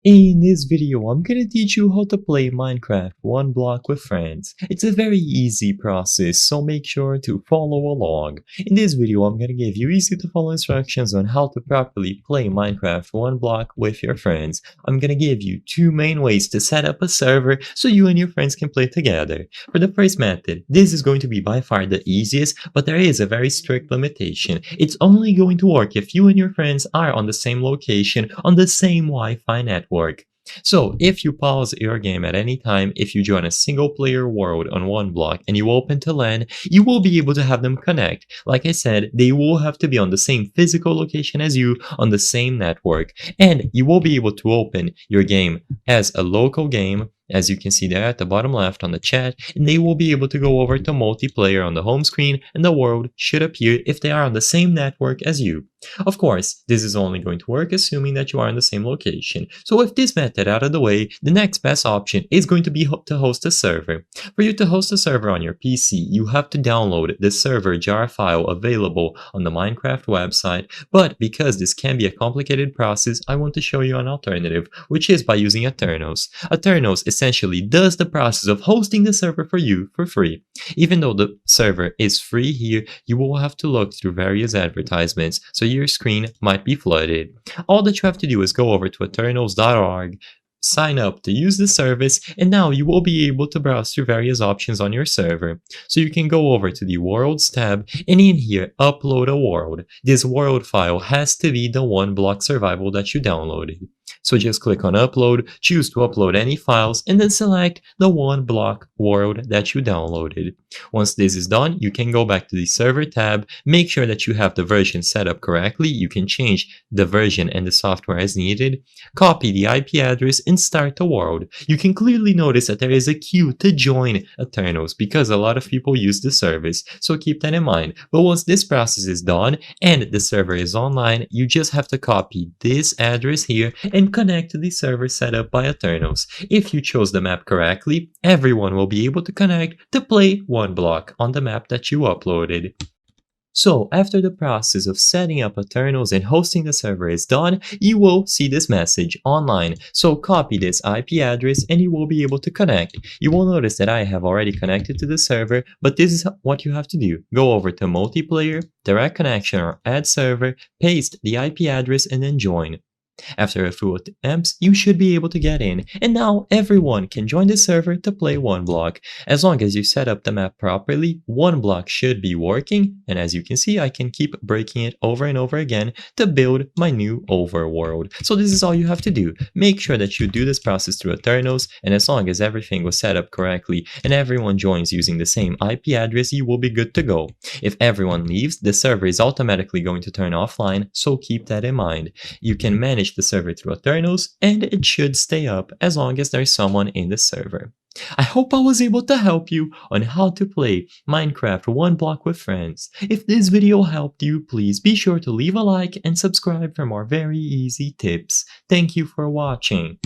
In this video, I'm gonna teach you how to play Minecraft one block with friends. It's a very easy process, so make sure to follow along. In this video, I'm gonna give you easy to follow instructions on how to properly play Minecraft one block with your friends. I'm gonna give you two main ways to set up a server so you and your friends can play together. For the first method, this is going to be by far the easiest, but there is a very strict limitation. It's only going to work if you and your friends are on the same location on the same Wi-Fi network. So if you pause your game at any time, if you join a single player world on one block and you open to LAN, you will be able to have them connect. Like I said, they will have to be on the same physical location as you on the same network, and you will be able to open your game as a local game, as you can see there at the bottom left on the chat, and they will be able to go over to multiplayer on the home screen, and the world should appear if they are on the same network as you. Of course, this is only going to work assuming that you are in the same location. So with this method out of the way, the next best option is going to be to host a server. For you to host a server on your PC, you have to download the server jar file available on the Minecraft website, but because this can be a complicated process, I want to show you an alternative, which is by using Aternos. Aternos essentially does the process of hosting the server for you for free. Even though the server is free here, you will have to look through various advertisements, so your screen might be flooded. All that you have to do is go over to aternos.org, sign up to use the service, and now you will be able to browse through various options on your server. So you can go over to the Worlds tab, and in here, upload a world. This world file has to be the one block survival that you downloaded. So just click on upload, choose to upload any files, and then select the one block world that you downloaded. Once this is done, you can go back to the server tab, make sure that you have the version set up correctly. You can change the version and the software as needed, copy the IP address, and start the world. You can clearly notice that there is a queue to join Aternos because a lot of people use the service, so keep that in mind. But once this process is done and the server is online, you just have to copy this address here and connect to the server set up by Aternos. If you chose the map correctly, everyone will be able to connect to play one block on the map that you uploaded. So after the process of setting up Aternos and hosting the server is done, you will see this message online. So copy this IP address and you will be able to connect. You will notice that I have already connected to the server, but this is what you have to do. Go over to multiplayer, direct connection or add server, paste the IP address and then join. After a few attempts, you should be able to get in, and now everyone can join the server to play one block. As long as you set up the map properly, one block should be working, and as you can see, I can keep breaking it over and over again to build my new overworld. So this is all you have to do. Make sure that you do this process through Aternos, and as long as everything was set up correctly and everyone joins using the same IP address, you will be good to go. If everyone leaves, the server is automatically going to turn offline, so keep that in mind. You can manage the server through Aternos, and it should stay up as long as there's someone in the server. I hope I was able to help you on how to play Minecraft one block with friends. If this video helped you, please be sure to leave a like and subscribe for more very easy tips. Thank you for watching.